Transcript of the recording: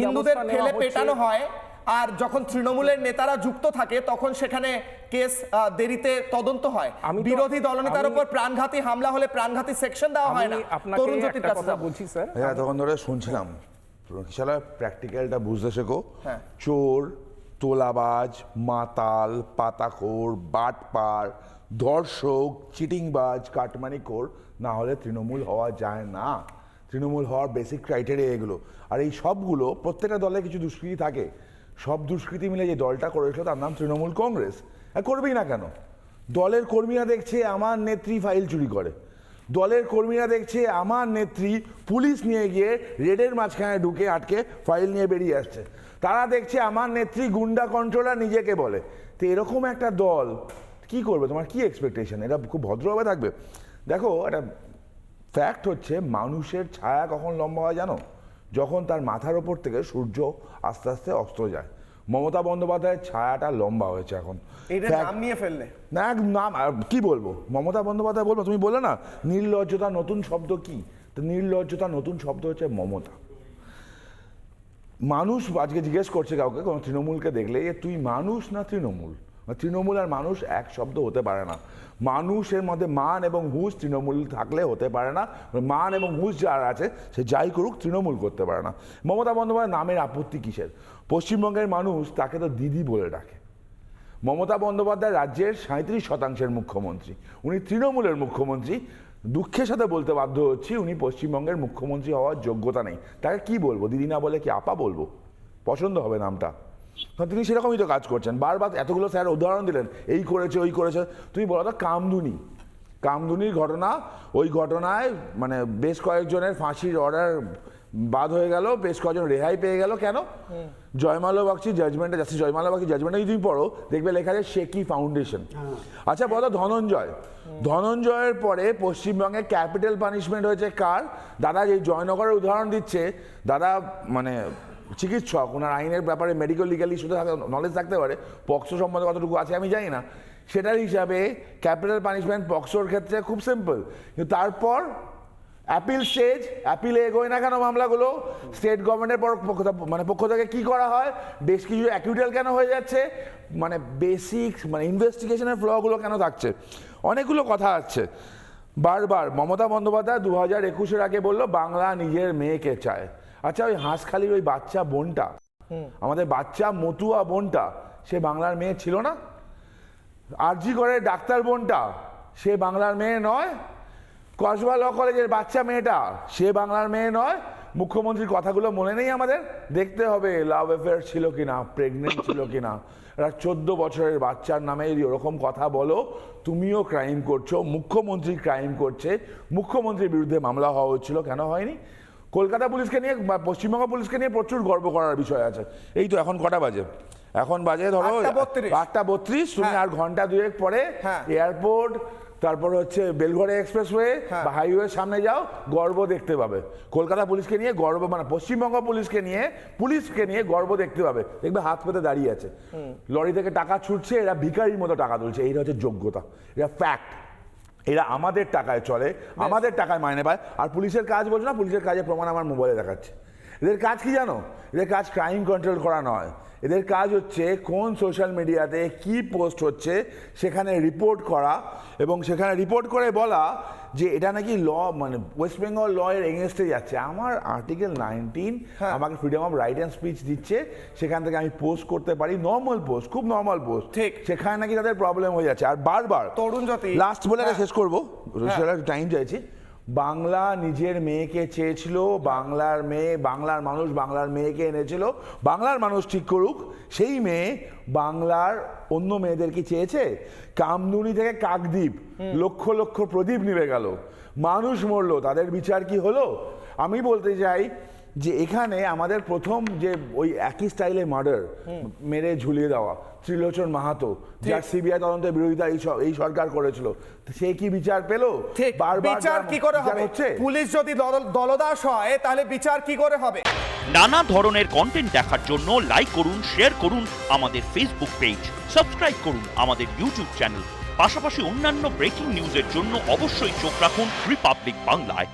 হিন্দুদের ঠেলে পেটানো হয়, আর যখন তৃণমূলের নেতারা যুক্ত থাকে তখন সেখানে কেস দেরিতে তদন্ত হয়। বিরোধী দলনেতার উপর প্রাণঘাতী হামলা হলে প্রাণঘাতী সেকশন দেওয়া হয় না। তরুণ জ্যোতির কাছে বলছি স্যার, তখন ধরে শুনছিলাম শালা প্র্যাকটিক্যালটা বুঝতে শেখো। চোর, তোলাবাজ, মাতাল, পাতাখোর, বাটপার, ধর্ষক, চিটিংবাজ, কাটমানিখোর না হলে তৃণমূল হওয়া যায় না। তৃণমূল হওয়ার বেসিক ক্রাইটেরিয়া এগুলো। আর এই সবগুলো প্রত্যেকটা দলে কিছু দুষ্কৃতি থাকে, সব দুষ্কৃতি মিলে যে দলটা করেছিল তার নাম তৃণমূল কংগ্রেস। করবেই না কেন? দলের কর্মীরা দেখছে আমার নেত্রী ফাইল চুরি করে, দলের কর্মীরা দেখছে আমার নেত্রী পুলিশ নিয়ে গিয়ে রেডের মাঝখানে ঢুকে আটকে ফাইল নিয়ে বেরিয়ে আসছে, তারা দেখছে আমার নেত্রী গুন্ডা কন্ট্রোলার নিজেকে বলে। তো এরকম একটা দল কি করবে? তোমার কি এক্সপেকটেশন? এটা খুব ভদ্রভাবে থাকবে? দেখো, একটা ফ্যাক্ট হচ্ছে মানুষের ছায়া কখন লম্বা হয় জানো? যখন তার মাথার ওপর থেকে সূর্য আস্তে আস্তে অস্ত যায়। মমতা বন্দ্যোপাধ্যায়ের ছায়াটা লম্বা হয়েছে এখন। নাম নিয়ে ফেললে না, নাম কি বলবো? মমতা বন্দ্যোপাধ্যায় বলবো? তুমি বললে না নির্লজ্জতা নতুন শব্দ কি? তো নির্লজ্জতা নতুন শব্দ হচ্ছে মমতা। মানুষ আজকে জিজ্ঞেস করছে কাউকে, কোনো তৃণমূলকে দেখলে, তুই মানুষ না তৃণমূল? তৃণমূল আর মানুষ এক শব্দ হতে পারে না। মানুষের মধ্যে মান এবং হুঁশ তৃণমূল থাকলে হতে পারে না। মান এবং হুঁশ যার আছে সে যাই করুক তৃণমূল করতে পারে না। মমতা বন্দ্যোপাধ্যায় নামের আপত্তি কিসের? পশ্চিমবঙ্গের মানুষ তাকে তো দিদি বলে ডাকে। মমতা বন্দ্যোপাধ্যায় রাজ্যের 37% মুখ্যমন্ত্রী, উনি তৃণমূলের মুখ্যমন্ত্রী। দুঃখের সাথে বলতে বাধ্য হচ্ছি উনি পশ্চিমবঙ্গের মুখ্যমন্ত্রী হওয়ার যোগ্যতা নেই। তাকে কি বলবো? দিদি না বলে কি আপা বলবো? পছন্দ হবে নামটা? তিনি সেরকমই তো কাজ করছেন। বারবার এতগুলো স্যার উদাহরণ দিলেন, এই করেছে ওই করেছে। তুমি বলো তো, কামদুনির ঘটনা, ওই ঘটনায় মানে বেশ কয়েকজনের ফাঁসির অর্ডার বাদ হয়ে গেল, বেশ কয়েকজন রেহাই পেয়ে গেল। কেন? জয়মাল্য বাগচি জাজমেন্টে, জাস্টিস জয়মাল্য বাগচি জাজমেন্টে যদি তুমি পড়ো দেখবে লেখা আছে শেকি ফাউন্ডেশন। আচ্ছা বলো, ধনঞ্জয়ের পরে পশ্চিমবঙ্গে ক্যাপিটাল পানিশমেন্ট হয়েছে কার? দাদা যে জয়নগরের উদাহরণ দিচ্ছে, দাদা মানে চিকিৎসক, ওনার আইনের ব্যাপারে মেডিকেল লিগাল ইস্যুতে নলেজ থাকতে পারে, পক্সো সম্বন্ধে কতটুকু আছে আমি জানি না। সেটার হিসাবে ক্যাপিটাল পানিশমেন্ট পক্সোর ক্ষেত্রে খুব সিম্পল। কিন্তু তারপর অ্যাপিলে এগোয় না কেন মামলাগুলো? স্টেট গভর্নমেন্টের পক্ষ থেকে কি করা হয়? বেশ কিছু অ্যাকিউটাল কেন হয়ে যাচ্ছে? মানে বেসিক ইনভেস্টিগেশনের ফ্লগুলো কেন থাকছে? অনেকগুলো কথা আছে। বারবার মমতা বন্দ্যোপাধ্যায় 2021-এর আগে বললো বাংলা নিজের মেয়েকে চায়। আচ্ছা, ওই হাঁসখালির ওই বাচ্চা বোনটা, আমাদের বাচ্চা মতুয়া বোনটা, সে বাংলার মেয়ে ছিল না? আরজি করে ডাক্তার বোনটা, সে বাংলার মেয়ে নয়? কসবা ল কলেজের বাচ্চা মেয়েটা, সে বাংলার মেয়ে নয়? মুখ্যমন্ত্রীর কথাগুলো মনে নেই আমাদের? দেখতে হবে লাভ অ্যাফেয়ার ছিল কিনা, প্রেগনেন্ট ছিল কিনা। 14 বছরের বাচ্চার নামে যদি ওরকম কথা বলো, তুমিও ক্রাইম করছো, মুখ্যমন্ত্রী ক্রাইম করছে। মুখ্যমন্ত্রীর বিরুদ্ধে মামলা হওয়া হচ্ছিল, কেন হয়নি? কলকাতা পুলিশকে নিয়ে বা পশ্চিমবঙ্গ পুলিশকে নিয়ে প্রচুর গর্ব করার বিষয় আছে। এই তো এখন কটা বাজে? এখন বাজে ধরো 8:32। তুমি আর ঘন্টা দুয়েক পরে এয়ারপোর্ট, তারপর হচ্ছে বেলঘড়ে এক্সপ্রেসওয়ে বা হাইওয়ের সামনে যাও, গর্ব দেখতে পাবে। কলকাতা পুলিশকে নিয়ে গর্ব, মানে পশ্চিমবঙ্গ পুলিশকে নিয়ে গর্ব দেখতে পাবে। দেখবে হাত পেতে দাঁড়িয়ে আছে, লরি থেকে টাকা ছুটছে, এরা ভিখারির মতো টাকা তুলছে। এইটা হচ্ছে যোগ্যতা, এটা ফ্যাক্ট। এরা আমাদের টাকায় চলে, আমাদের টাকায় মাইনে পায়। আর পুলিশের কাজ বলছো না, পুলিশের কাজের প্রমাণ আমার মোবাইলে দেখাচ্ছে। এদের কাজ কি জানো? এদের কাজ ক্রাইম কন্ট্রোল করা নয়, এদের কাজ হচ্ছে কোন সোশ্যাল মিডিয়াতে কি পোস্ট হচ্ছে সেখানে রিপোর্ট করা, এবং সেখানে রিপোর্ট করে বলা যে এটা নাকি ল, মানে ওয়েস্ট বেঙ্গল ল এর এগেনস্টে যাচ্ছে। আমার আর্টিকেল 19 আমাকে freedom of right and speech দিচ্ছে, সেখান থেকে আমি পোস্ট করতে পারি, নর্মাল পোস্ট, খুব নর্মাল পোস্ট। ঠিক সেখানে নাকি তাদের প্রবলেম হয়ে যাচ্ছে। আর বারবার তরুণ জ্যোতি, লাস্ট বলে শেষ করবো, টাইম চাইছি। বাংলা নিজের মেয়েকে চেয়েছিল, বাংলার মেয়ে, বাংলার মানুষ বাংলার মেয়েকে এনেছিল। বাংলার মানুষ ঠিক করুক, সেই মেয়ে বাংলার অন্য মেয়েদেরকে চেয়েছে? কামদুনি থেকে কাকদ্বীপ লক্ষ লক্ষ প্রদীপ নিভে গেল, মানুষ মরলো, তাদের বিচার কি হলো? আমি বলতে চাই যে এখানে আমাদের প্রথম যে ওই একই স্টাইলে মার্ডার, মেরে ঝুলিয়ে দেওয়া, ত্রিলোচন মাহাতো, যার সিবিআই তদন্তের বিরোধিতা এই সরকার করেছিল, সে কি বিচার পেল? বিচার কি করে হবে? পুলিশ যদি দলদাস হয় তাহলে বিচার কি করে হবে? নানা ধরনের কন্টেন্ট দেখার জন্য লাইক করুন, শেয়ার করুন আমাদের ফেসবুক পেজ, সাবস্ক্রাইব করুন আমাদের ইউটিউব চ্যানেল। পাশাপাশি অন্যান্য ব্রেকিং নিউজের জন্য অবশ্যই চোখ রাখুন রিপাবলিক বাংলায়।